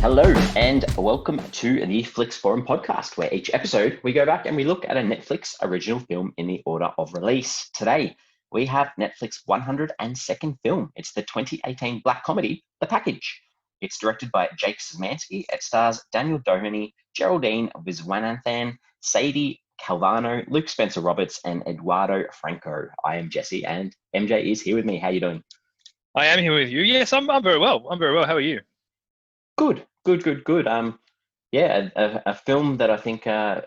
Hello and welcome to the Flix Forum podcast, where each episode we go back and we look at a Netflix original film in the order of release. Today, we have Netflix 102nd film. It's the 2018 black comedy, The Package. It's directed by Jake Szymanski. It stars Daniel Doheny, Geraldine Viswanathan, Sadie Calvano, Luke Spencer Roberts, and Eduardo Franco. I am Jesse, and MJ is here with me. How are you doing? I am here with you. Yes, I'm very well. I'm very well. How are you? Good. Yeah, a film that I think I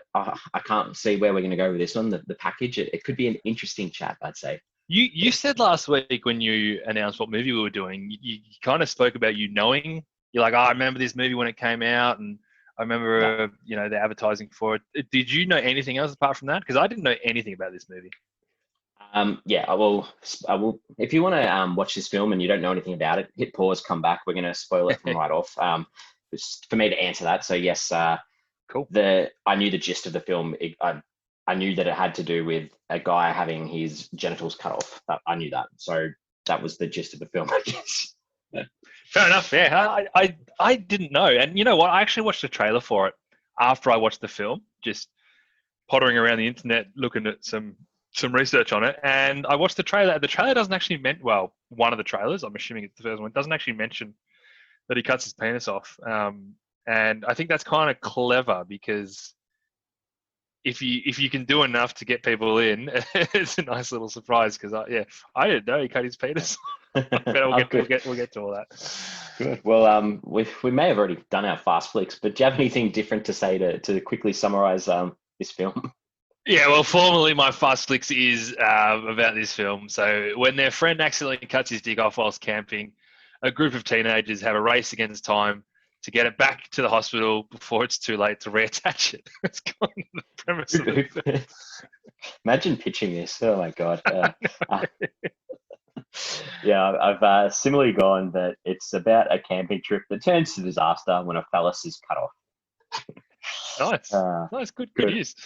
can't see where we're going to go with this one. The Package. It could be an interesting chat, I'd say. You said last week when you announced what movie we were doing, you kind of spoke about you knowing. You're like, I remember this movie when it came out, and I remember the advertising for it. Did you know anything else apart from that? Because I didn't know anything about this movie. Yeah, I will. If you want to watch this film and you don't know anything about it, hit pause, come back. We're going to spoil it from right off. Just for me to answer that. So yes, cool. I knew the gist of the film. I knew that it had to do with a guy having his genitals cut off. I knew that. So that was the gist of the film, I guess. Fair enough. Yeah, I didn't know. And you know what? I actually watched a trailer for it after I watched the film, just pottering around the internet, looking at some research on it. And I watched the trailer. The trailer doesn't actually one of the trailers, I'm assuming it's the first one, doesn't actually mention that he cuts his penis off. And I think that's kind of clever because if you can do enough to get people in, it's a nice little surprise. Because I didn't know he cut his penis. But we'll get to all that. Good. Well, we may have already done our fast flicks, but do you have anything different to say to quickly summarize this film? Yeah, well, formally, my fast flicks is about this film. So when their friend accidentally cuts his dick off whilst camping, a group of teenagers have a race against time to get it back to the hospital before it's too late to reattach it. That's kind of the premise of the film. Imagine pitching this. Oh, my God. Yeah, I've similarly gone that it's about a camping trip that turns to disaster when a phallus is cut off. Nice. Good use.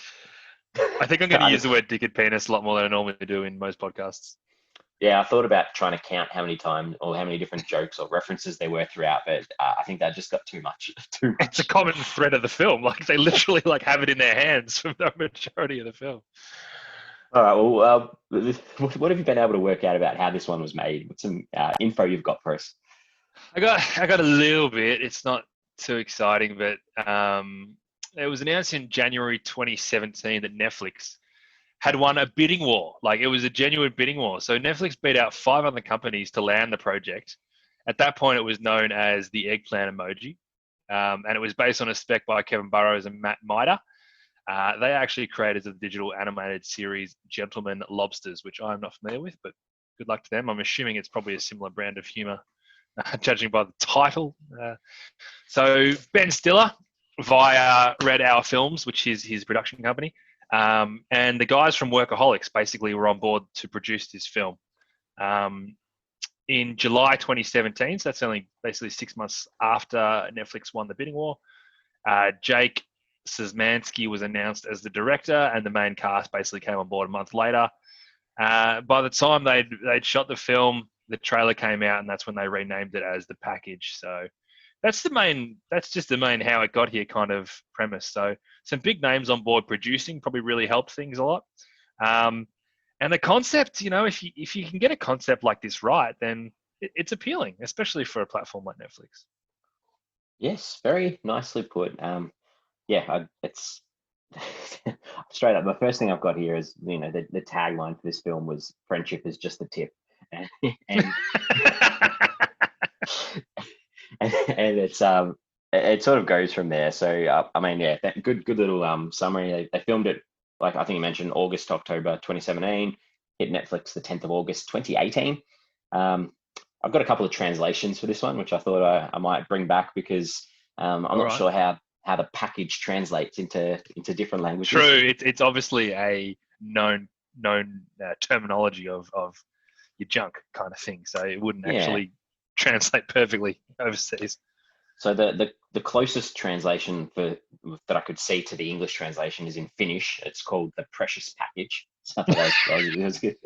I think I'm going to use the word dick and penis a lot more than I normally do in most podcasts. Yeah, I thought about trying to count how many times or how many different jokes or references there were throughout, but I think that just got too much. It's a common thread of the film. Like they literally have it in their hands for the majority of the film. All right. Well, what have you been able to work out about how this one was made? What's some info you've got for us? I got a little bit. It's not too exciting, but it was announced in January 2017 that Netflix had won a bidding war. Like it was a genuine bidding war. So Netflix beat out 5 other companies to land the project. At that point, it was known as the eggplant emoji. And it was based on a spec by Kevin Burrows and Matt Mida. They actually created the digital animated series Gentlemen Lobsters, which I'm not familiar with, but good luck to them. I'm assuming it's probably a similar brand of humor, judging by the title. So Ben Stiller via Red Hour Films, which is his production company, and the guys from Workaholics basically were on board to produce this film. In July 2017, so that's only basically 6 months after Netflix won the bidding war, Jake Szymanski was announced as the director, and the main cast basically came on board a month later. By the time they'd shot the film, the trailer came out, and that's when they renamed it as The Package. So that's just the main how it got here kind of premise. So some big names on board producing probably really helped things a lot. And the concept, if you can get a concept like this right, then it's appealing, especially for a platform like Netflix. Yes, very nicely put. It's straight up. The first thing I've got here is the tagline for this film was "Friendship is just the tip," and and it sort of goes from there. So that good little summary. They filmed it, like I think you mentioned, August to October 2017. Hit Netflix the 10th of August 2018. I've got a couple of translations for this one, which I thought I might bring back because I'm not sure how the package translates into different languages. True, it's obviously a known terminology of your junk kind of thing, so it wouldn't actually translate perfectly overseas. So the closest translation that I could see to the English translation is in Finnish. It's called The Precious Package. So that was good.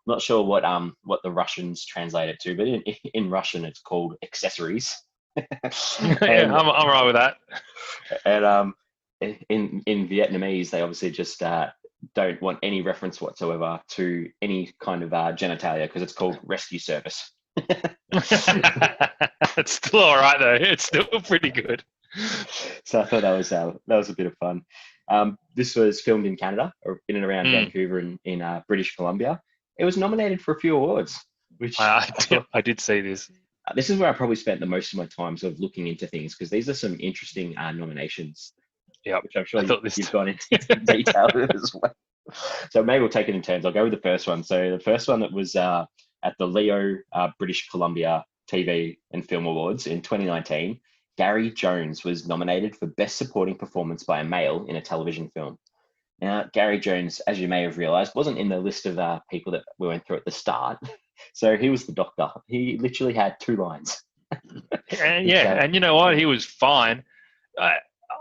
Not sure what the Russians translate it to, but in Russian it's called accessories. Yeah, I'm all right with that. And in Vietnamese, they obviously just don't want any reference whatsoever to any kind of genitalia because it's called rescue service. It's still all right though. It's still pretty good. So I thought that was a bit of fun. This was filmed in Canada, or in and around Vancouver in British Columbia. It was nominated for a few awards, which I did see this. This is where I probably spent the most of my time sort of looking into things because these are some interesting nominations. Yeah, which I'm sure you've gone into detail as well. So maybe we'll take it in turns. I'll go with the first one. So the first one that was at the Leo British Columbia TV and Film Awards in 2019, Gary Jones was nominated for Best Supporting Performance by a Male in a Television Film. Now, Gary Jones, as you may have realised, wasn't in the list of people that we went through at the start. So he was the doctor. He literally had 2 lines. And and you know what? He was fine.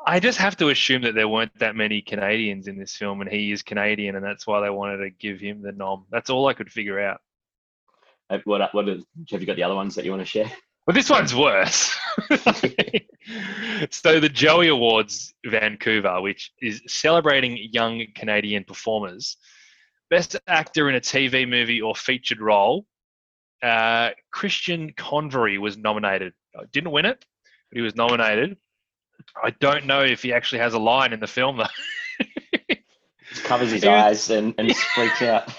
I just have to assume that there weren't that many Canadians in this film, and he is Canadian, and that's why they wanted to give him the nom. That's all I could figure out. Have you got the other ones that you want to share? Well, this one's worse. So the Joey Awards Vancouver, which is celebrating young Canadian performers, Best Actor in a TV movie or featured role, Christian Convery was nominated. Didn't win it, but he was nominated. I don't know if he actually has a line in the film, though. Just covers his eyes and freaks out.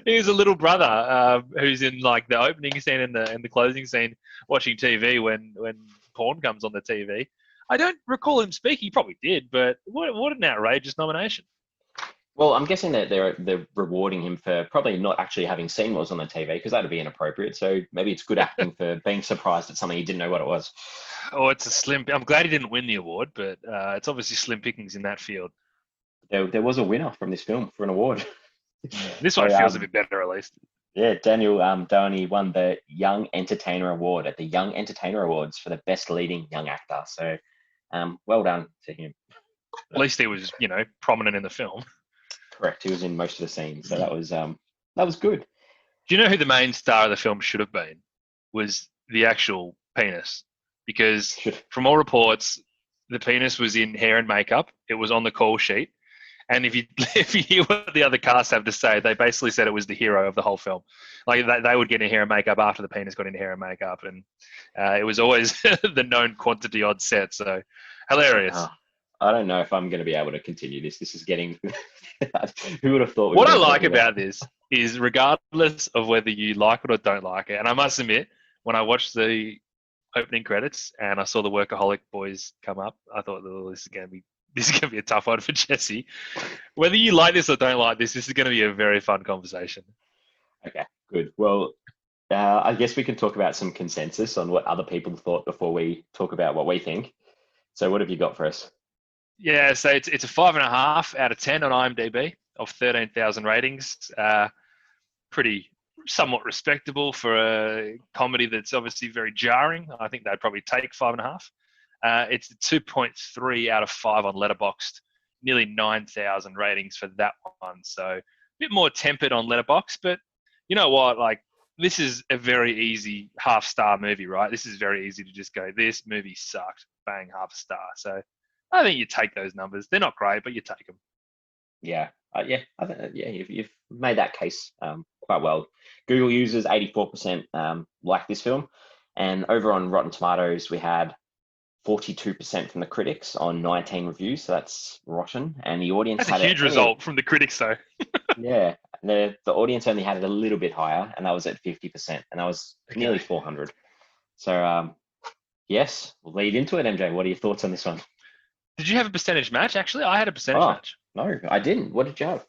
He was a little brother who's in like the opening scene and the closing scene watching TV when porn comes on the TV. I don't recall him speak. He probably did, but what an outrageous nomination. Well, I'm guessing that they're rewarding him for probably not actually having seen what was on the TV because that'd be inappropriate. So maybe it's good acting for being surprised at something he didn't know what it was. Oh, it's a slim. I'm glad he didn't win the award, but it's obviously slim pickings in that field. There was a winner from this film for an award. This one feels a bit better, at least. Yeah, Daniel Doheny won the Young Entertainer Award at the Young Entertainer Awards for the Best Leading Young Actor. So, well done to him. At least he was, prominent in the film. Correct. He was in most of the scenes, so that was good. Do you know who the main star of the film should have been? Was the actual penis, because from all reports, the penis was in hair and makeup. It was on the call sheet. And if you hear what the other cast have to say, they basically said it was the hero of the whole film. Like they would get in hair and makeup after the penis got in hair and makeup, and it was always the known quantity on set. So hilarious. I don't know if I'm going to be able to continue this. This is getting. Who would have thought? What I like about this is, regardless of whether you like it or don't like it, and I must admit, when I watched the opening credits and I saw the Workaholic Boys come up, I thought, oh, this is going to be a tough one for Jesse. Whether you like this or don't like this is going to be a very fun conversation. Okay, good. Well, I guess we can talk about some consensus on what other people thought before we talk about what we think. So what have you got for us? Yeah, so it's a 5.5 out of 10 on IMDb of 13,000 ratings. Pretty somewhat respectable for a comedy that's obviously very jarring. I think they'd probably take 5.5. It's a 2.3 out of 5 on Letterboxd, nearly 9,000 ratings for that one. So a bit more tempered on Letterboxd, but you know what? Like, this is a very easy half-star movie, right? This is very easy to just go, this movie sucked, bang, half a star. So I think you take those numbers. They're not great, but you take them. Yeah, I think you've made that case quite well. Google users 84% like this film, and over on Rotten Tomatoes we had 42% from the critics on 19 reviews, so that's rotten. And the audience that's a huge result from the critics, though. Yeah, the audience only had it a little bit higher, and that was at 50%, and that was nearly 400. So yes, we'll lead into it. MJ, what are your thoughts on this one? Did you have a percentage match? Actually, I had a percentage match. No, I didn't. What did you have?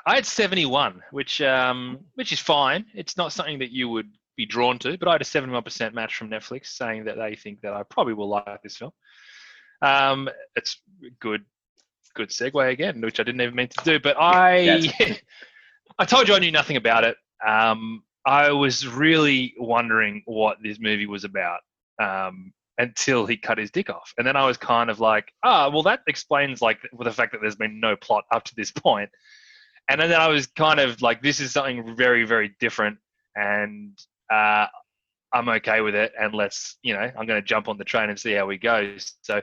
I had 71, which is fine. It's not something that you would be drawn to, but I had a 71% match from Netflix saying that they think that I probably will like this film. It's good segue again, which I didn't even mean to do, but I told you I knew nothing about it. I was really wondering what this movie was about until he cut his dick off. And then I was kind of like, well, that explains the fact that there's been no plot up to this point. And then I was kind of like, this is something very, very different. And I'm okay with it, and let's, I'm going to jump on the train and see how we go. So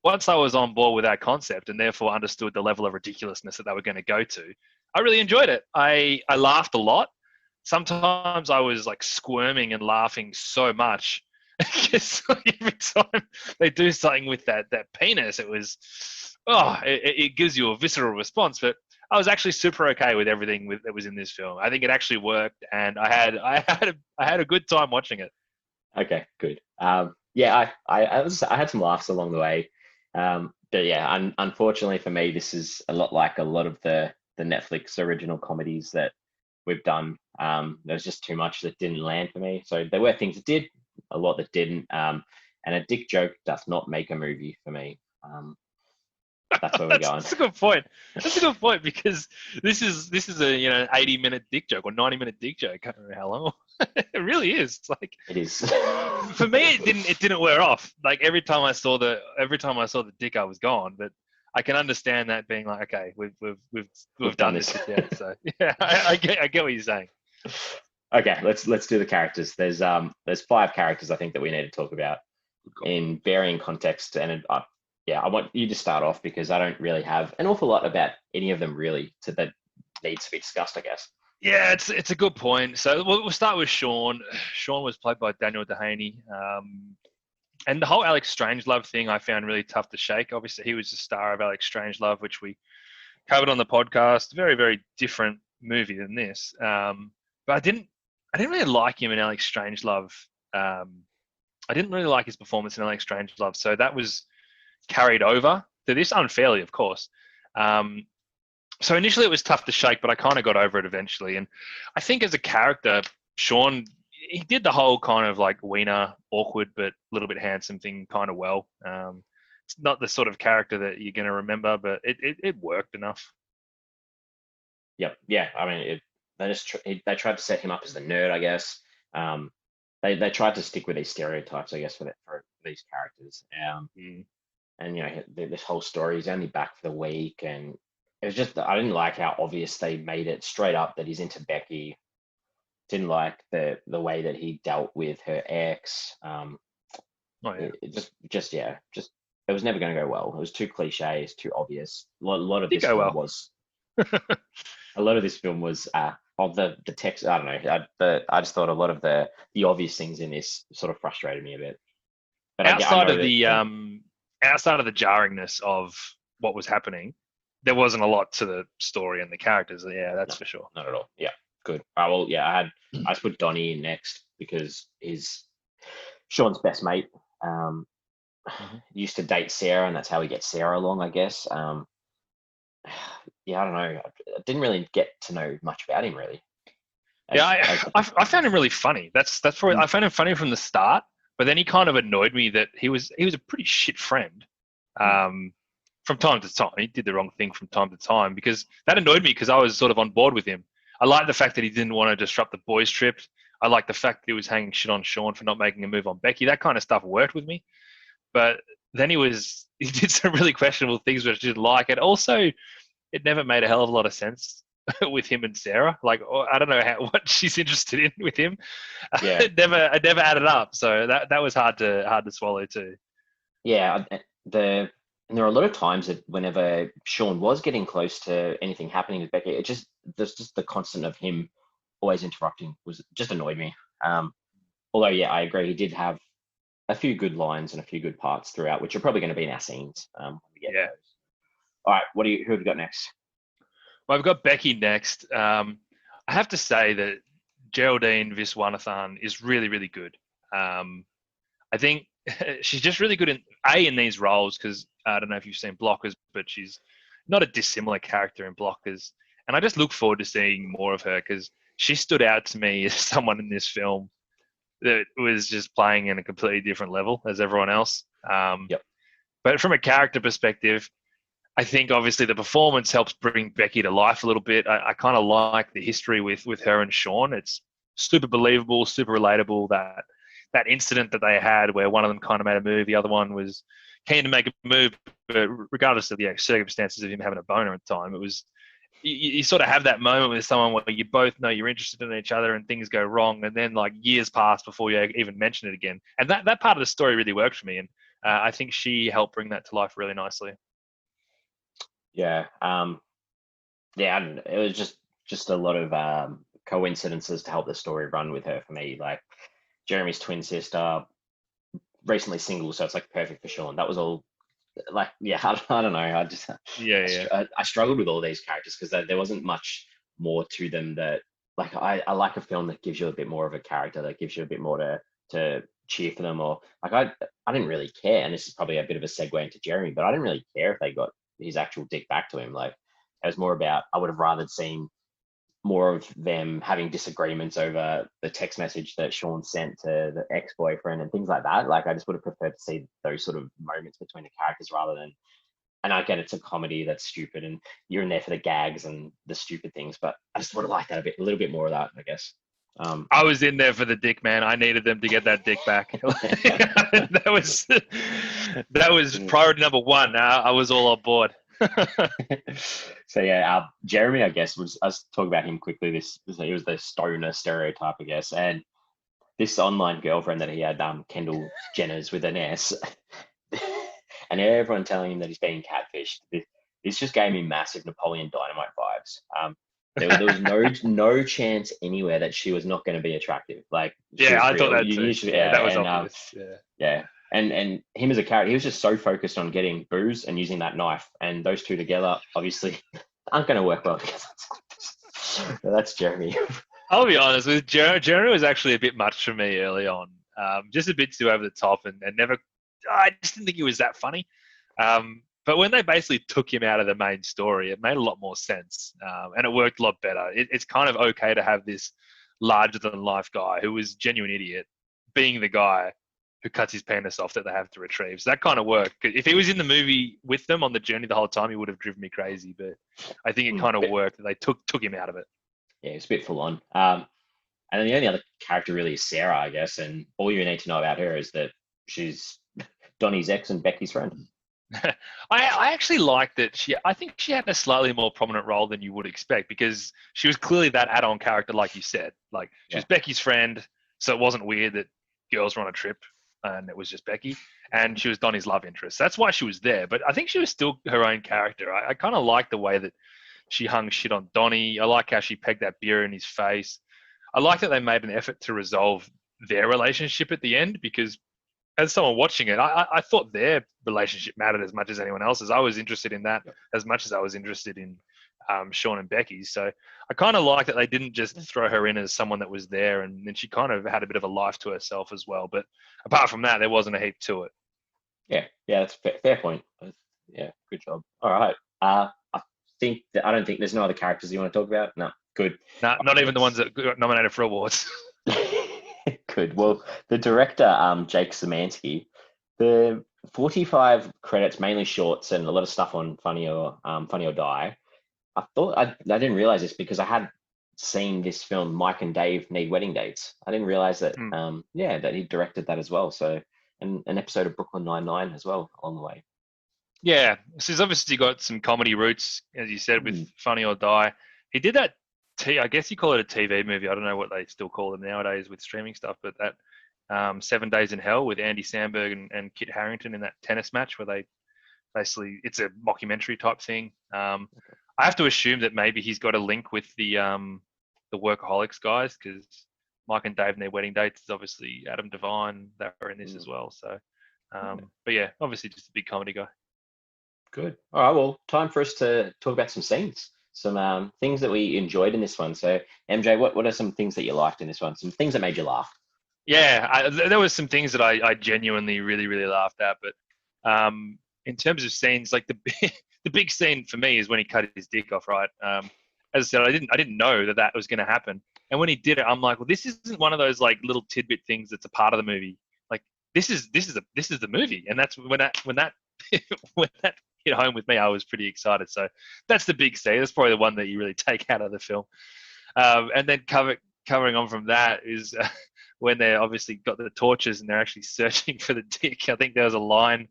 once I was on board with that concept and therefore understood the level of ridiculousness that they were going to go to, I really enjoyed it. I laughed a lot. Sometimes I was like squirming and laughing so much because every time they do something with that penis, it was, it gives you a visceral response. But I was actually super okay with everything that was in this film. I think it actually worked, and I had a good time watching it. Okay, good. Yeah, I had some laughs along the way, but yeah, unfortunately for me, this is a lot like a lot of the Netflix original comedies that we've done. There's just too much that didn't land for me. So there were things that did, a lot that didn't. And a dick joke does not make a movie for me. That's where we're going. That's a good point. That's a good point, because this is a 80-minute dick joke or 90-minute dick joke. I can't remember how long. It really is. It's like, it is. For me, it didn't wear off. Like every time I saw the dick, I was gone. But I can understand that being like, okay, we've done this again. So yeah, I get what you're saying. Okay, let's do the characters. There's 5 characters I think that we need to talk about in varying contexts, and I want you to start off because I don't really have an awful lot about any of them really that needs to be discussed, I guess. Yeah, it's a good point. So we'll start with Sean. Sean was played by Daniel Doheny. And the whole Alex Strangelove thing I found really tough to shake. Obviously, he was the star of Alex Strangelove, which we covered on the podcast. Very, very different movie than this. But I didn't really like him in Alex Strangelove. I didn't really like his performance in Alex Strangelove. So that was carried over to this, unfairly, of course. So initially it was tough to shake, but I kind of got over it eventually. And I think as a character, Sean, he did the whole kind of like wiener, awkward, but a little bit handsome thing kind of well. It's not the sort of character that you're going to remember, but it worked enough. Yep. Yeah. I mean, they tried to set him up as the nerd, I guess. They tried to stick with these stereotypes, I guess, for these characters. And this whole story is only back for the week, and it was just, I didn't like how obvious they made it straight up that he's into Becky. Didn't like the way that he dealt with her ex. It was never going to go well. It was too cliche. It's too obvious. A lot of this film was. A lot of this film was of the text. I don't know. I just thought a lot of the obvious things in this sort of frustrated me a bit. But outside of the jarringness of what was happening, there wasn't a lot to the story and the characters. Yeah, that's for sure. Not at all. Yeah, good. Well, yeah, I put Donnie in next because he's Sean's best mate. Used to date Sarah, and that's how he gets Sarah along, I guess. Yeah, I don't know. I didn't really get to know much about him, really. I found him really funny. That's probably, I found him funny from the start, but then he kind of annoyed me that he was a pretty shit friend. From time to time, he did the wrong thing from time to time, because that annoyed me because I was sort of on board with him. I liked the fact that he didn't want to disrupt the boys' trip. I liked the fact that he was hanging shit on Sean for not making a move on Becky. That kind of stuff worked with me. But then he did some really questionable things which I didn't like. And also, it never made a hell of a lot of sense with him and Sarah. Like, I don't know what she's interested in with him. Yeah. It never added up. So that was hard to swallow too. Yeah, and there are a lot of times that whenever Sean was getting close to anything happening with Becky, there's just the constant of him always interrupting was just annoyed me. Although, yeah, I agree. He did have a few good lines and a few good parts throughout, which are probably going to be in our scenes. When we get those. All right, who have you got next? Well, I've got Becky next. I have to say that Geraldine Viswanathan is really, really good. I think she's just really good in these roles, because I don't know if you've seen Blockers, but she's not a dissimilar character in Blockers. And I just look forward to seeing more of her, because she stood out to me as someone in this film that was just playing in a completely different level as everyone else. But from a character perspective, I think obviously the performance helps bring Becky to life a little bit. I kind of like the history with her and Sean. It's super believable, super relatable. That incident that they had where one of them kind of made a move, the other one was keen to make a move, but regardless of the circumstances of him having a boner at the time, it was you sort of have that moment with someone where you both know you're interested in each other and things go wrong, and then like years pass before you even mention it again. And that part of the story really worked for me, and I think she helped bring that to life really nicely. Yeah. Yeah, and it was just a lot of coincidences to help the story run with her for me. Like Jeremy's twin sister, recently single, so it's like perfect for Sean. That was all. Like, yeah, I don't know. Yeah. I struggled with all these characters because there wasn't much more to them that like I like a film that gives you a bit more of a character, that gives you a bit more to cheer for them, or like I didn't really care. And this is probably a bit of a segue into Jeremy, but I didn't really care if they got his actual dick back to him. Like it was more about I would have rather seen more of them having disagreements over the text message that Sean sent to the ex-boyfriend and things like that. Like I just would have preferred to see those sort of moments between the characters rather than, and I get it's a comedy that's stupid and you're in there for the gags and the stupid things, but I just would have liked that a little bit more of that, I guess. I was in there for the dick, man. I needed them to get that dick back. that was priority number one. I was all on board. So yeah, Jeremy, I guess, I was talking about him quickly. He was the stoner stereotype, I guess, and this online girlfriend that he had, Kendall Jenner's with an S, and everyone telling him that he's being catfished. This just gave me massive Napoleon Dynamite vibes. There was no chance anywhere that she was not going to be attractive. Like, yeah, I thought that too. Yeah, that was obvious. Yeah. And him as a character, he was just so focused on getting booze and using that knife, and those two together obviously aren't going to work well together. That's Jeremy. I'll be honest with Jeremy was actually a bit much for me early on, just a bit too over the top, and never. I just didn't think he was that funny. But when they basically took him out of the main story, it made a lot more sense, and it worked a lot better. It's kind of okay to have this larger than life guy who was a genuine idiot being the guy who cuts his penis off that they have to retrieve. So that kind of worked. If he was in the movie with them on the journey the whole time, he would have driven me crazy. But I think it kind of worked that they took him out of it. Yeah, it's a bit full on. And then the only other character really is Sarah, I guess. And all you need to know about her is that she's Donnie's ex and Becky's friend. I actually like that I think she had a slightly more prominent role than you would expect, because she was clearly that add-on character, like you said. Like she was Becky's friend, so it wasn't weird that girls were on a trip and it was just Becky, and she was Donnie's love interest. That's why she was there. But I think she was still her own character. I kind of like the way that she hung shit on Donnie. I like how she pegged that beer in his face. I like that they made an effort to resolve their relationship at the end, because as someone watching it, I thought their relationship mattered as much as anyone else's. I was interested in that as much as I was interested in Sean and Becky's. So I kind of like that they didn't just throw her in as someone that was there, and then she kind of had a bit of a life to herself as well. But apart from that, there wasn't a heap to it. Yeah, that's fair point. Yeah, good job. All right. I don't think there's no other characters you want to talk about. No, good. No, not even the ones that got nominated for awards. Good. Well, the director, Jake Szymanski, the 45 credits, mainly shorts and a lot of stuff on Funny or Die. I thought I didn't realize this because I had seen this film, Mike and Dave Need Wedding Dates. I didn't realize that, that he directed that as well. So, and an episode of Brooklyn Nine-Nine as well along the way. Yeah, so he's obviously got some comedy roots, as you said, with Funny or Die. He did that. I guess you call it a TV movie. I don't know what they still call them nowadays with streaming stuff, but that 7 Days in Hell with Andy Samberg and Kit Harington in that tennis match where they basically, it's a mockumentary type thing. I have to assume that maybe he's got a link with the Workaholics guys, because Mike and Dave and their wedding dates is obviously Adam Devine that are in this as well. So, but yeah, obviously just a big comedy guy. Good. All right. Well, time for us to talk about some scenes. Some things that we enjoyed in this one. So, MJ, what are some things that you liked in this one? Some things that made you laugh? Yeah, there was some things that I genuinely really, really laughed at. But in terms of scenes, like the big scene for me is when he cut his dick off, right? As I said, I didn't know that was going to happen. And when he did it, I'm like, well, this isn't one of those like little tidbit things that's a part of the movie. Like this is the movie. And that's when that hit home with me, I was pretty excited. So that's the big scene. That's probably the one that you really take out of the film. And then covering on from that is when they obviously got the torches and they're actually searching for the dick. I think there was a line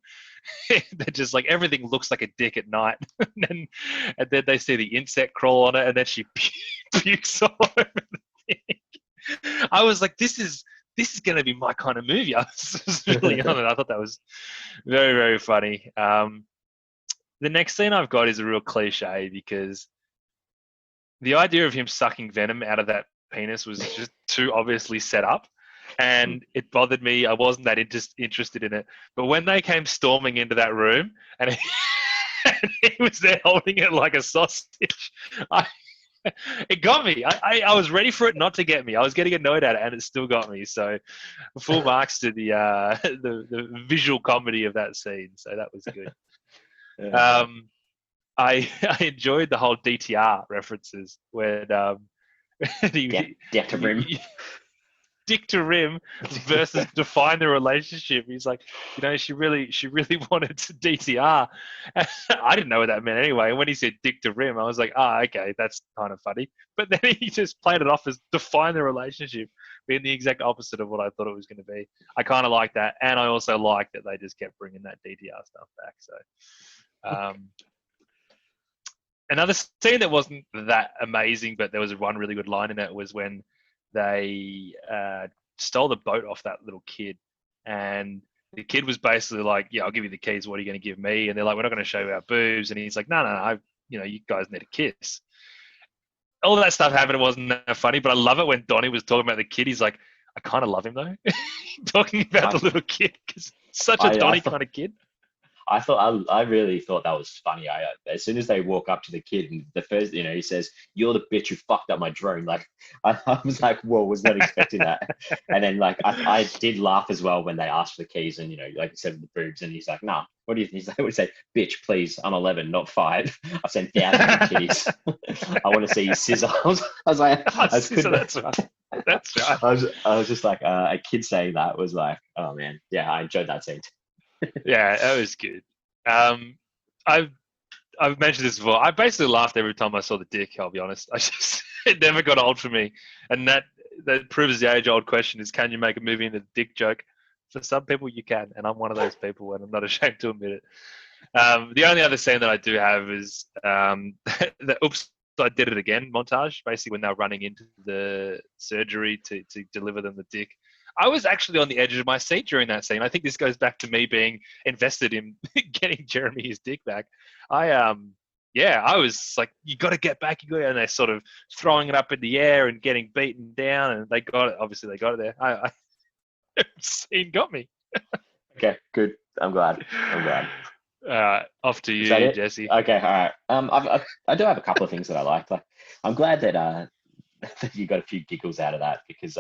they're just like, everything looks like a dick at night. And then they see the insect crawl on it, and then she pukes all over the thing. I was like, this is going to be my kind of movie. I was really on it. I thought that was very, very funny. The next scene I've got is a real cliche, because the idea of him sucking venom out of that penis was just too obviously set up, and it bothered me. I wasn't that interested in it. But when they came storming into that room, and he was there holding it like a sausage, it got me. I was ready for it not to get me. I was getting annoyed at it, and it still got me. So full marks to the visual comedy of that scene. So that was good. Yeah. I enjoyed the whole DTR references when Dick to rim. Dick to rim versus define the relationship. He's like, she really wanted to DTR. I didn't know what that meant anyway. And when he said dick to rim, I was like, okay, that's kind of funny. But then he just played it off as define the relationship, being the exact opposite of what I thought it was going to be. I kind of like that, and I also like that they just kept bringing that DTR stuff back. So. Another scene that wasn't that amazing, but there was one really good line in it, was when they stole the boat off that little kid, and the kid was basically like, "Yeah, I'll give you the keys. What are you going to give me?" And they're like, "We're not going to show you our boobs." And he's like, "No, you guys need a kiss." All of that stuff happened. It wasn't that funny, but I love it when Donnie was talking about the kid. He's like, "I kind of love him though," talking about the little kid, because such a Donnie kind of kid. I really thought that was funny. As soon as they walk up to the kid, and the first, he says, "You're the bitch who fucked up my drone." Like, I was like, "Whoa, was not expecting that." And then, like, I did laugh as well when they asked for the keys, and like you said, with the boobs, and he's like, "Nah, what do you think?" He's like, "I would say, bitch, please, I'm 11, not 5. I've sent thousands of kitties. I want to see your scissor." I was like, that's right. That's right. I was just like, a kid saying that was like, oh man, yeah, I enjoyed that scene. Yeah, that was good. I've mentioned this before. I basically laughed every time I saw the dick. I'll be honest. It never got old for me, and that proves the age-old question: is can you make a movie in a dick joke? For some people, you can, and I'm one of those people, and I'm not ashamed to admit it. The only other scene that I do have is the "Oops, I did it again" montage. Basically, when they're running into the surgery to deliver them the dick. I was actually on the edge of my seat during that scene. I think this goes back to me being invested in getting Jeremy his dick back. I was like, you got to get back. And they're sort of throwing it up in the air and getting beaten down, and they got it. Obviously, they got it there. Scene got me. Okay, good. I'm glad. Off to you, Jesse. Okay, all right. I do have a couple of things that I liked. Like, I'm glad that that you got a few giggles out of that, because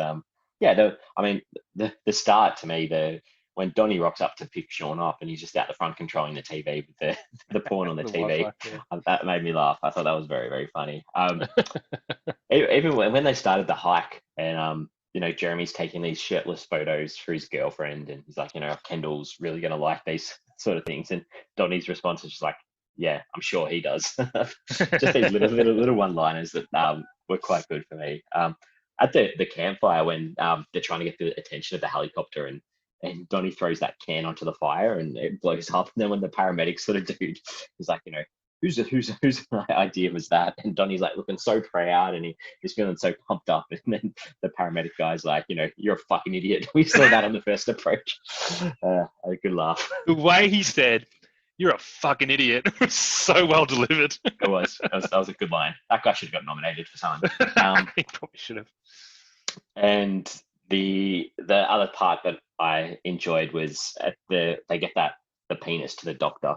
the start to me, when Donnie rocks up to pick Sean up, and he's just out the front controlling the TV with the porn on the TV, that made me laugh. I thought that was very, very funny. Even when they started the hike, and Jeremy's taking these shirtless photos for his girlfriend, and he's like, Kendall's really gonna like these sort of things, and Donnie's response is just like, "Yeah, I'm sure he does." Just these little one-liners that were quite good for me. At the campfire, when they're trying to get the attention of the helicopter, and Donnie throws that can onto the fire and it blows up. And then when the paramedics sort of dude is like, whose idea was that? And Donnie's like looking so proud, and he's feeling so pumped up. And then the paramedic guy's like, "You're a fucking idiot." We saw that on the first approach. A good laugh. The way he said, "You're a fucking idiot," was so well delivered. It was. That was a good line. That guy should have got nominated for something. He probably should have. And the other part that I enjoyed was they get the penis to the doctor,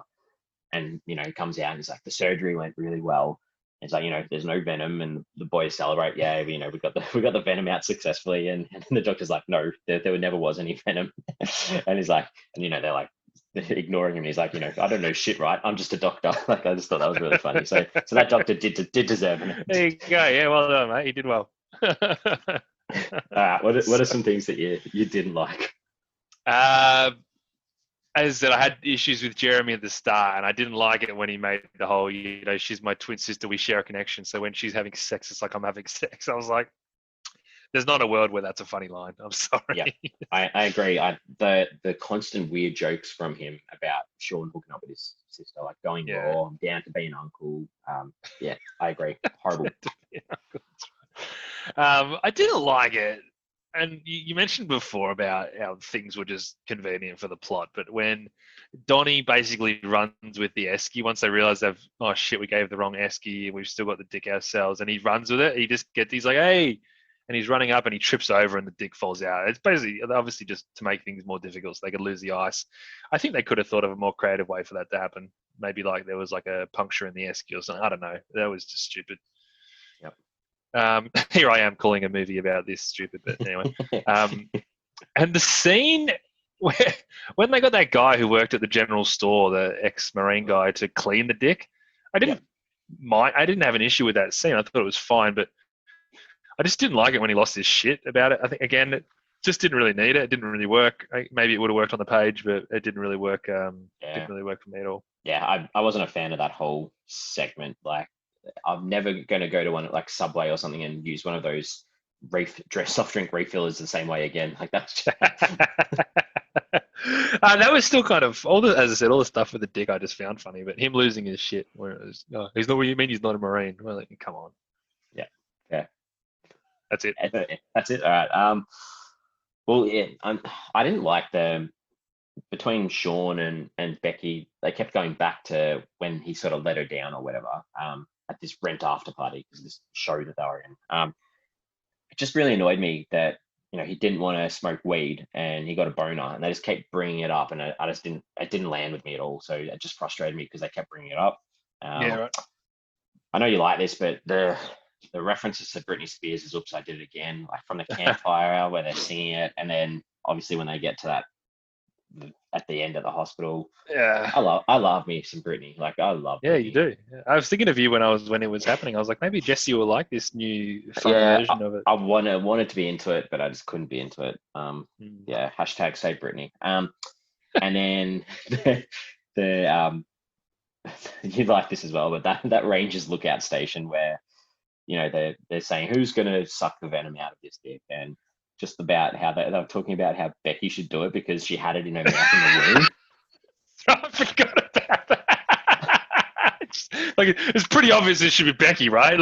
and he comes out and he's like, "The surgery went really well." It's like, there's no venom, and the boys celebrate. "Yeah, we got the venom out successfully," and the doctor's like, "No, there never was any venom." And he's like, and they're like ignoring him. He's like, "I don't know shit, right? I'm just a doctor." Like, I just thought that was really funny. So that doctor did deserve it. There you go. Yeah, well done, mate. He did well. What are some things that you didn't like? As I said, I had issues with Jeremy at the start, and I didn't like it when he made the whole, she's my twin sister, we share a connection. So when she's having sex, it's like I'm having sex. I was like, there's not a world where that's a funny line. I'm sorry. Yeah, I agree. The constant weird jokes from him about Sean hooking up with his sister, like going raw, down to being uncle. Yeah, I agree. Horrible. I didn't like it. And you mentioned before about how things were just convenient for the plot, but when Donnie basically runs with the esky, once they realize oh shit, we gave the wrong esky and we've still got the dick ourselves, and he runs with it, he's like, hey, and he's running up and he trips over and the dick falls out. It's basically, obviously, just to make things more difficult so they could lose the ice. I think they could have thought of a more creative way for that to happen. Maybe like there was like a puncture in the esky or something. I don't know. That was just stupid. Here I am calling a movie about this stupid, but anyway. And the scene when they got that guy who worked at the general store, the ex-Marine guy, to clean the dick, I didn't mind. I didn't have an issue with that scene. I thought it was fine, but I just didn't like it when he lost his shit about it. I think, again, it just didn't really need it. It didn't really work. Maybe it would have worked on the page, but it didn't really work. Didn't really work for me at all. Yeah, I wasn't a fan of that whole segment. Like, I'm never going to go to one like Subway or something and use one of those soft drink refillers the same way again. Like that's just... that was still kind of as I said, all the stuff with the dick I just found funny, but him losing his shit, where it was, he's not what you mean, he's not a Marine. Well, like, come on. Yeah. That's it. That's it. All right. Well, yeah, I didn't like between Sean and Becky. They kept going back to when he sort of let her down or whatever. At this rent after party, because this show that they were in. It just really annoyed me that he didn't want to smoke weed and he got a boner, and they just kept bringing it up, and it didn't land with me at all. So it just frustrated me because they kept bringing it up. Yeah, right. I know you like this, but the references to Britney Spears is "Oops, I Did It Again," like from the campfire where they're singing it, and then obviously when they get to that at the end of the hospital. Yeah, I love me some Britney. Like I love. Yeah, Britney. you do. I was thinking of you when it was happening. I was like, maybe Jesse will like this new fun version of it. I wanted to be into it, but I just couldn't be into it. Yeah. Hashtag save Britney. And then the you like this as well, but that Rangers lookout station where they're saying who's going to suck the venom out of this dick, and just about how they were talking about how Becky should do it because she had it in her mouth in the womb. I forgot about that. It's pretty obvious it should be Becky, right?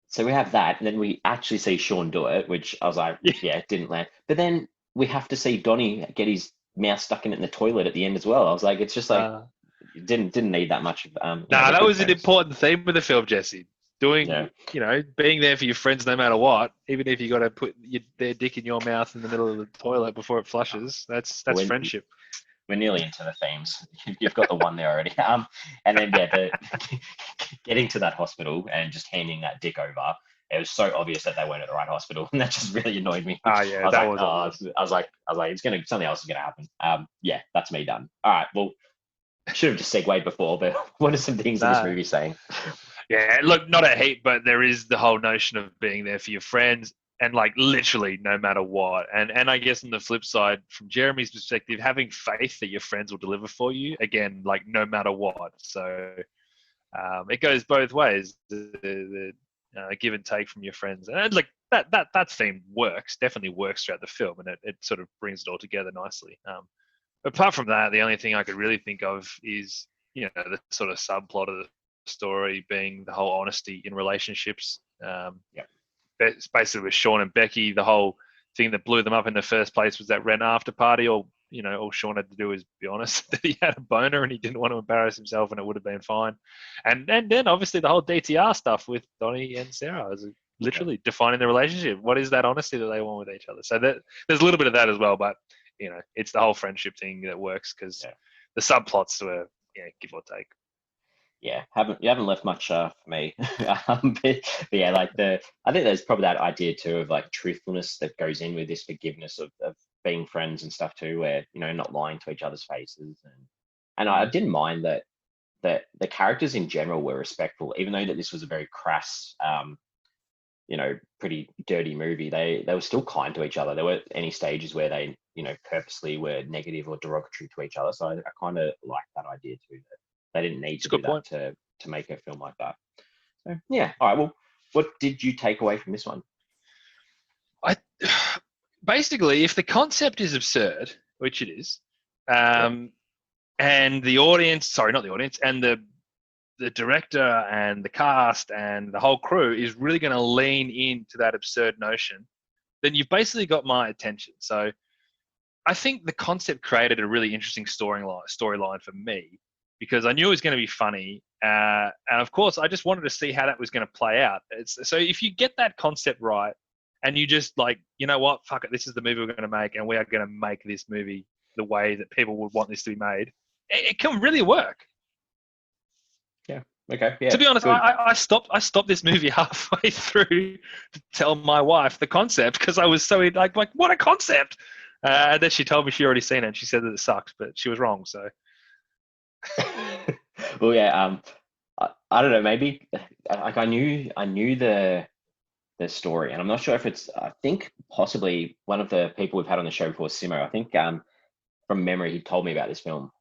So we have that, and then we actually see Sean do it, which I was like, yeah, it didn't land. But then we have to see Donnie get his mouth stuck in the toilet at the end as well. I was like, it's just like didn't need that much. That was an important theme of the film, Jesse. Doing, being there for your friends no matter what, even if you got to put their dick in your mouth in the middle of the toilet before it flushes. That's friendship. We're nearly into the themes. You've got the one there already. And then getting to that hospital and just handing that dick over. It was so obvious that they weren't at the right hospital, and that just really annoyed me. Yeah, I was like, something else is gonna happen. Yeah, that's me done. All right, well, I should have just segued before, but what are some things in this movie saying? Yeah, look, not a heap, but there is the whole notion of being there for your friends, and literally no matter what. And I guess on the flip side, from Jeremy's perspective, having faith that your friends will deliver for you, again, no matter what. So it goes both ways, the give and take from your friends. And that theme definitely works throughout the film, and it sort of brings it all together nicely. Apart from that, the only thing I could really think of is, the sort of subplot of the story being the whole honesty in relationships. It's basically with Sean and Becky, the whole thing that blew them up in the first place was that rent after party. All Sean had to do was be honest that he had a boner and he didn't want to embarrass himself, and it would have been fine. And then obviously the whole DTR stuff with Donnie and Sarah is literally defining the relationship. What is that honesty that they want with each other? So there's a little bit of that as well, but it's the whole friendship thing that works because the subplots were give or take. Yeah, you haven't left much for me. But yeah, I think there's probably that idea too of truthfulness that goes in with this forgiveness of being friends and stuff too, where not lying to each other's faces, and I didn't mind that the characters in general were respectful, even though that this was a very crass, pretty dirty movie. They were still kind to each other. There weren't any stages where they purposely were negative or derogatory to each other. So I kind of like that idea too. They didn't need to do that to make a film like that. So yeah, all right. Well, what did you take away from this one? I basically, if the concept is absurd, which it is, and the audience, sorry, not the audience, and the director and the cast and the whole crew is really going to lean into that absurd notion, then you've basically got my attention. So I think the concept created a really interesting storyline for me, because I knew it was going to be funny. And of course, I just wanted to see how that was going to play out. So if you get that concept right, and you just like, you know what, fuck it, this is the movie we're going to make, and we are going to make this movie the way that people would want this to be made, it can really work. Yeah. Okay. Yeah. To be honest, I stopped this movie halfway through to tell my wife the concept, because I was so like what a concept. And then she told me she already seen it, and she said that it sucked, but she was wrong. So. Well, yeah. I don't know. Maybe like I knew the story, and I'm not sure if it's. I think possibly one of the people we've had on the show before, Simo. I think from memory, he told me about this film.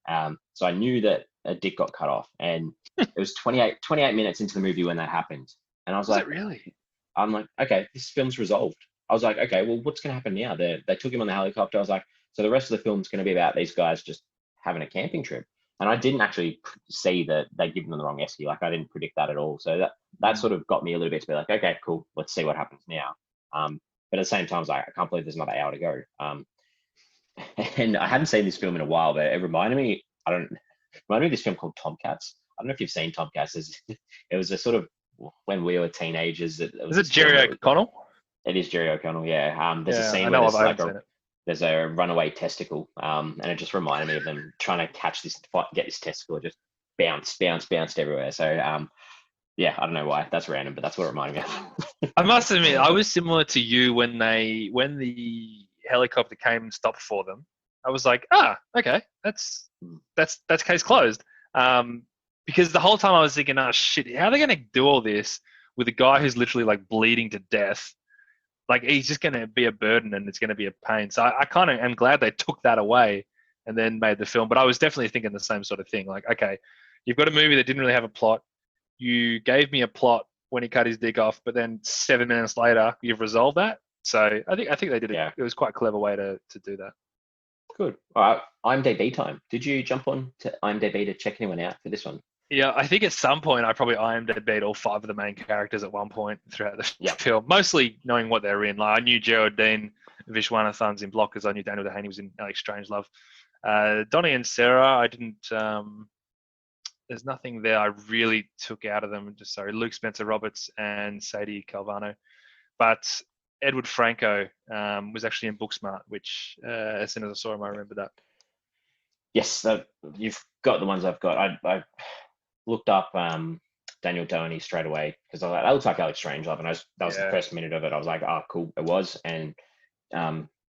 So I knew that a dick got cut off, and it was 28 minutes into the movie when that happened, and I was like, really? I'm like, okay, this film's resolved. I was like, okay, well, what's going to happen now? They took him on the helicopter. I was like, so the rest of the film's going to be about these guys just having a camping trip. And I didn't actually see that they'd given them the wrong esky. Like, I didn't predict that at all. So that sort of got me a little bit to be like, okay, cool, let's see what happens now. But at the same time, I was like, I can't believe there's another hour to go. And I hadn't seen this film in a while, but it reminded me of this film called Tomcats. I don't know if you've seen Tomcats. It was a sort of, when we were teenagers. Is it Jerry O'Connell? It is Jerry O'Connell, yeah. There's a scene where there's a runaway testicle, and it just reminded me of them trying to get this testicle. It just bounced everywhere. So, yeah, I don't know why. That's random, but that's what it reminded me of. I must admit, I was similar to you when the helicopter came and stopped for them. I was like, okay, that's case closed. Because the whole time I was thinking, oh shit, how are they going to do all this with a guy who's literally like bleeding to death? Like, he's just going to be a burden, and it's going to be a pain. So I kind of am glad they took that away and then made the film. But I was definitely thinking the same sort of thing. Like, okay, you've got a movie that didn't really have a plot. You gave me a plot when he cut his dick off, but then 7 minutes later, you've resolved that. So I think they did it. Yeah. It was quite a clever way to do that. Good. All right, IMDb time. Did you jump on to IMDb to check anyone out for this one? Yeah, I think at some point I probably IMDb'd all 5 of the main characters at one point throughout the film, mostly knowing what they're in. Like, I knew Geraldine Viswanathan's in Blockers. I knew Daniel Doheny was in Alex Strangelove. Donnie and Sarah, I didn't. There's nothing there I really took out of them. Luke Spencer Roberts and Sadie Calvano. But Edward Franco was actually in Booksmart, which as soon as I saw him, I remembered that. Yes, you've got the ones I've got. I looked up Daniel Doheny straight away, because I was like, that looks like Alex Strangelove, and that was the first minute of it. I was like, oh, cool, it was. And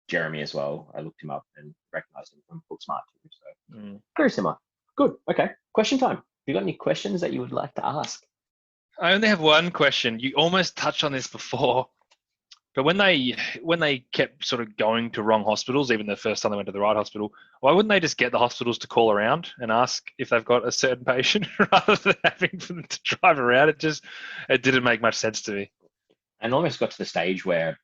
Jeremy as well. I looked him up and recognized him from Booksmart too. So very similar. Good. Okay. Question time. Have you got any questions that you would like to ask? I only have one question. You almost touched on this before, but when they kept sort of going to wrong hospitals, even the first time they went to the right hospital, why wouldn't they just get the hospitals to call around and ask if they've got a certain patient rather than having them to drive around? It didn't make much sense to me. And almost got to the stage where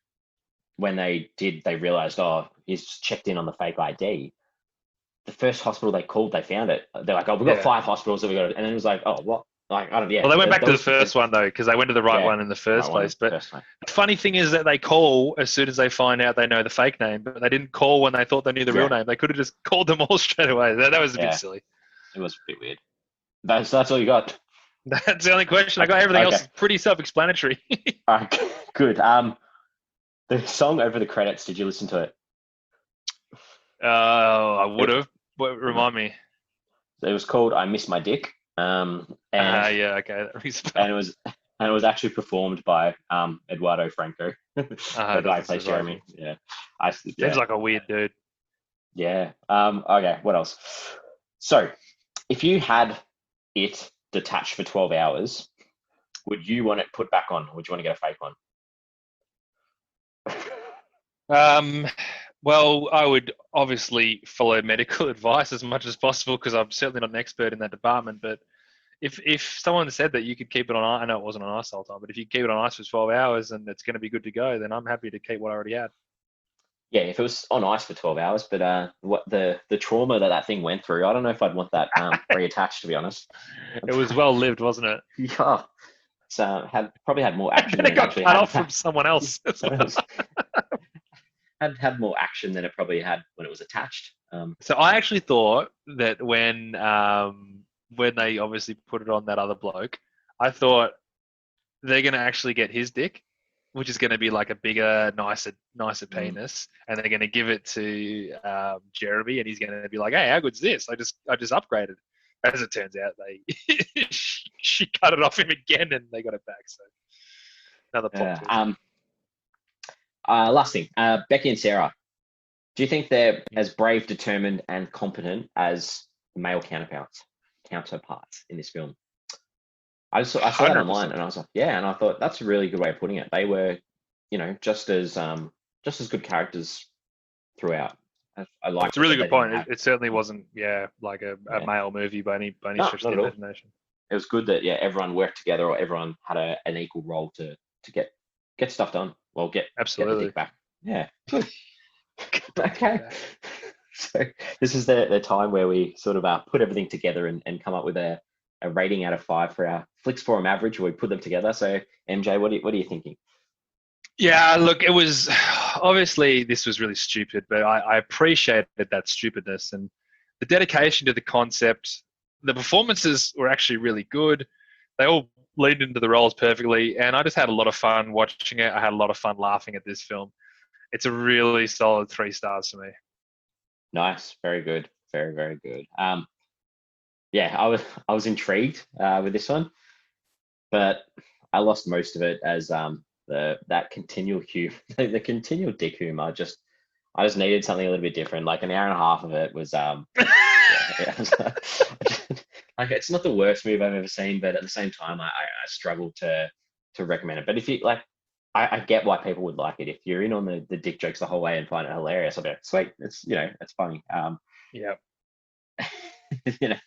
when they realized, oh, he's checked in on the fake ID. The first hospital they called, they found it. They're like, oh, we've got 5 hospitals that we got. And then it was like, oh, what? Like, I don't know. Yeah. Well, they went back to the first one though, because they went to the right one in the first place. But the funny thing is that they call as soon as they find out they know the fake name, but they didn't call when they thought they knew the real name. They could have just called them all straight away. That was a bit silly. It was a bit weird. That's all you got. That's the only question I got. Everything else is pretty self-explanatory. All right, good. The song over the credits, did you listen to it? I would have. Remind me. It was called "I Miss My Dick." Okay. And it was actually performed by Eduardo Franco. The guy plays Jeremy. Yeah. Seems like a weird dude. Yeah. Okay. What else? So, if you had it detached for 12 hours, would you want it put back on? Or would you want to get a fake one? Well, I would obviously follow medical advice as much as possible, because I'm certainly not an expert in that department. But if someone said that you could keep it on ice, I know it wasn't on ice the whole time, but if you keep it on ice for 12 hours and it's going to be good to go, then I'm happy to keep what I already had. Yeah, if it was on ice for 12 hours, but what the trauma that thing went through, I don't know if I'd want that reattached, to be honest. It was well lived, wasn't it? Yeah. So probably had more action And than it it got actually cut had. off from someone else as well. had more action than it probably had when it was attached. So I actually thought that when they obviously put it on that other bloke, I thought they're going to actually get his dick, which is going to be like a bigger, nicer penis, and they're going to give it to Jeremy, and he's going to be like, "Hey, how good's this? I just upgraded." As it turns out, she cut it off him again, and they got it back. So another plot twist. Last thing, Becky and Sarah. Do you think they're as brave, determined, and competent as male counterparts in this film? I saw that 100%. online, and I was like, yeah, and I thought that's a really good way of putting it. They were, just as good characters throughout. I like. It's a really good point. It certainly wasn't, like a male movie by any stretch of the imagination. It was good that everyone worked together, or everyone had an equal role to get stuff done. Well, get the dick back. Yeah. Good. Okay. So this is the time where we sort of put everything together and come up with a rating out of 5 for our Flix Forum average, where we put them together. So MJ, what are you thinking? Yeah, look, it was obviously this was really stupid, but I appreciated that stupidness and the dedication to the concept. The performances were actually really good. They all leaned into the roles perfectly, and I just had a lot of fun watching it. I had a lot of fun laughing at this film. It's a really solid 3 stars for me. Nice, very good, very, very good. Yeah, I was intrigued with this one, but I lost most of it as that continual humor, the continual dick humor. I just needed something a little bit different. Like an hour and a half of it was like, it's not the worst movie I've ever seen, but at the same time, I struggle to recommend it. But if you like, I get why people would like it. If you're in on the dick jokes the whole way and find it hilarious, I'll be like, sweet, it's it's funny. Yeah. And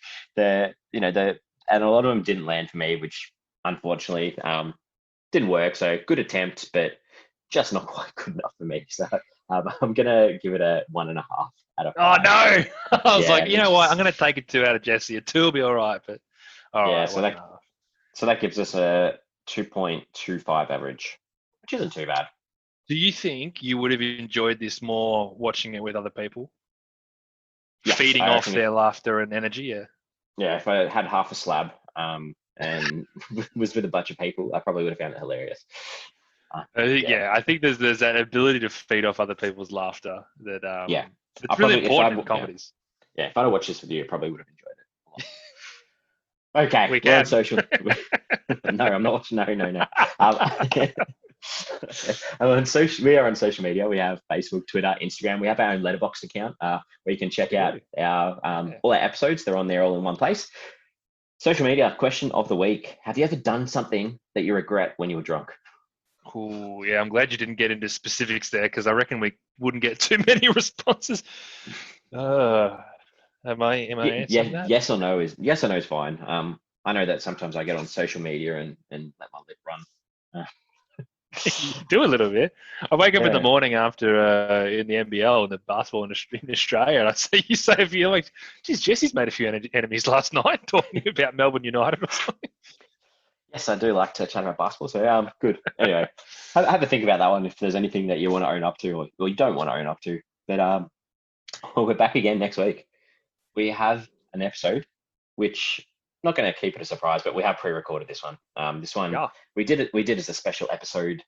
a lot of them didn't land for me, which unfortunately didn't work. So good attempt, but just not quite good enough for me. So I'm gonna give it a 1.5 out of 5. Oh no! I was like, you know what? I'm gonna take a 2 out of Jesse. A 2 will be all right, but all right. So that gives us a 2.25 average, which isn't too bad. Do you think you would have enjoyed this more watching it with other people? Yes, feeding off their laughter and energy, yeah. Yeah, if I had half a slab and was with a bunch of people, I probably would have found it hilarious. I think there's that ability to feed off other people's laughter that it's really important in comedies. Yeah, if I'd have watched this with you, I probably would have enjoyed it. Okay, we can. On social. No, I'm not watching. No. We are on social media. We have Facebook, Twitter, Instagram. We have our own Letterboxd account where you can check out our all our episodes. They're on there all in one place. Social media question of the week: have you ever done something that you regret when you were drunk? Oh, yeah. I'm glad you didn't get into specifics there, because I reckon we wouldn't get too many responses. Am I answering that? Yes or no is fine. I know that sometimes I get on social media and let my lip run. You do a little bit. I wake up in the morning after in the NBL and the basketball in Australia, and I see you say a few like, geez, Jesse's made a few enemies last night talking about Melbourne United or something. Yes, I do like to chat about basketball, so good. Anyway, have a think about that one if there's anything that you want to own up to or you don't want to own up to. But we're back again next week. We have an episode, which I'm not going to keep it a surprise, but we have pre-recorded this one. This one we did as a special episode.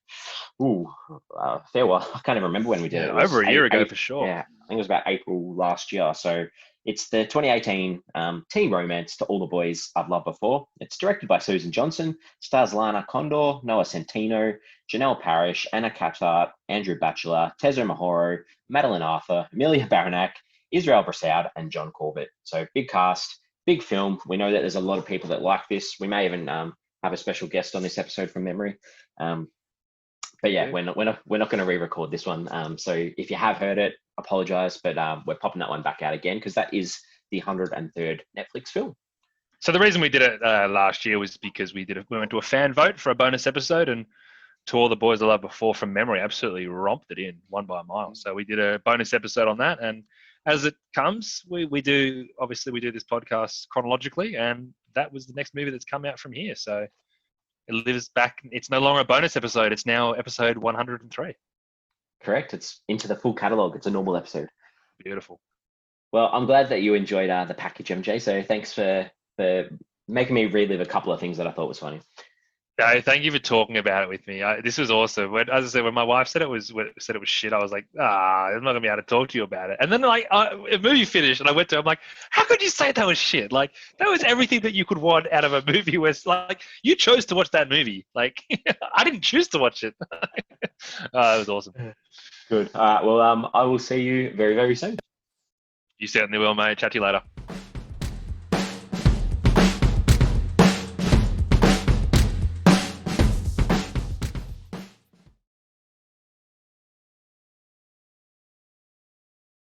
Fair while. I can't even remember when we did it. It was over a year ago for sure. Yeah, I think it was about April last year. So it's the 2018 teen romance To All the Boys I've Loved Before. It's directed by Susan Johnson, stars Lana Condor, Noah Centino, Janelle Parrish, Anna Cathart, Andrew Batchelor, Tezo Mahoro, Madeline Arthur, Amelia Baranak, Israel Brassard, and John Corbett. So big cast, big film. We know that there's a lot of people that like this. We may even have a special guest on this episode from memory. But yeah, we're not going to re-record this one. So if you have heard it, apologize, but we're popping that one back out again because that is the 103rd Netflix film. So the reason we did it last year was because we went to a fan vote for a bonus episode, and To All the Boys I Loved Before from memory absolutely romped it in, won by a mile. So we did a bonus episode on that, and as it comes, we do this podcast chronologically, and that was the next movie that's come out from here. So it lives back. It's no longer a bonus episode. It's now episode 103. Correct. It's into the full catalogue. It's a normal episode. Beautiful. Well, I'm glad that you enjoyed the package, MJ. So thanks for making me relive a couple of things that I thought was funny. No, thank you for talking about it with me. This was awesome. As I said, when my wife said it was shit, I was like, I'm not gonna be able to talk to you about it. And then the movie finished, and I went to her, I'm like, how could you say that was shit? Like, that was everything that you could want out of a movie. Where like, you chose to watch that movie. Like, I didn't choose to watch it. It was awesome. Good. All right. Well, I will see you very, very soon. You certainly will, mate. Chat to you later.